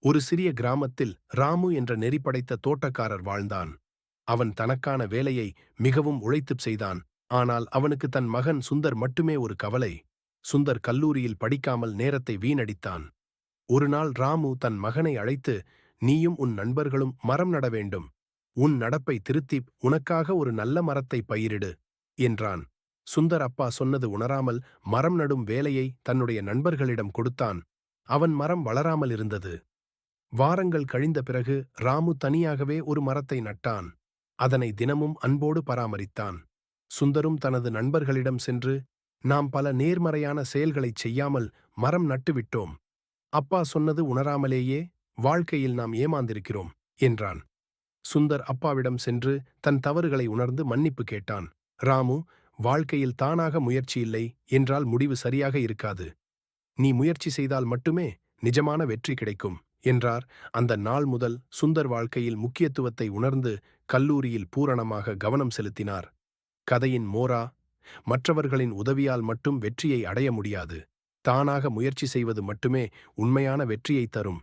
ஒரு சிறிய கிராமத்தில் ராமு என்ற நெறி படைத்த தோட்டக்காரர் வாழ்ந்தான். அவன் தனக்கான வேலையை மிகவும் உழைத்துச் செய்தான். ஆனால் அவனுக்கு தன் மகன் சுந்தர் மட்டுமே ஒரு கவலை. சுந்தர் கல்லூரியில் படிக்காமல் நேரத்தை வீணடித்தான். ஒரு நாள் ராமு தன் மகனை அழைத்து, நீயும் உன் நண்பர்களும் மரம் நட வேண்டும். உன் நடப்பை திருத்தி உனக்காக ஒரு நல்ல மரத்தை பயிரிடு என்றான். சுந்தர் அப்பா சொன்னது உணராமல் மரம் நடும் வேலையை தன்னுடைய நண்பர்களிடம் கொடுத்தான். அவன் மரம் வளராமல் இருந்தது. வாரங்கள் கழிந்த பிறகு ராமு தனியாகவே ஒரு மரத்தை நட்டான். அதனை தினமும் அன்போடு பராமரித்தான். சுந்தரும் தனது நண்பர்களிடம் சென்று, நாம் பல நேர்மறையான செயல்களைச் செய்யாமல் மரம் நட்டுவிட்டோம். அப்பா சொன்னது உணராமலேயே வாழ்க்கையில் நாம் ஏமாந்திருக்கிறோம் என்றான். சுந்தர் அப்பாவிடம் சென்று தன் தவறுகளை உணர்ந்து மன்னிப்பு கேட்டான். ராமு, வாழ்க்கையில் தானாக முயற்சி இல்லை என்றால் முடிவு சரியாக இருக்காது. நீ முயற்சி செய்தால் மட்டுமே நிஜமான வெற்றி கிடைக்கும் என்றார். அந்த நாள் முதல் சுந்தர் வாழ்க்கையில் முக்கியத்துவத்தை உணர்ந்து கல்லூரியில் பூரணமாக கவனம் செலுத்தினார். கதையின் மோரா, மற்றவர்களின் உதவியால் மட்டும் வெற்றியை அடைய முடியாது. தானாக முயற்சி செய்வது மட்டுமே உண்மையான வெற்றியை தரும்.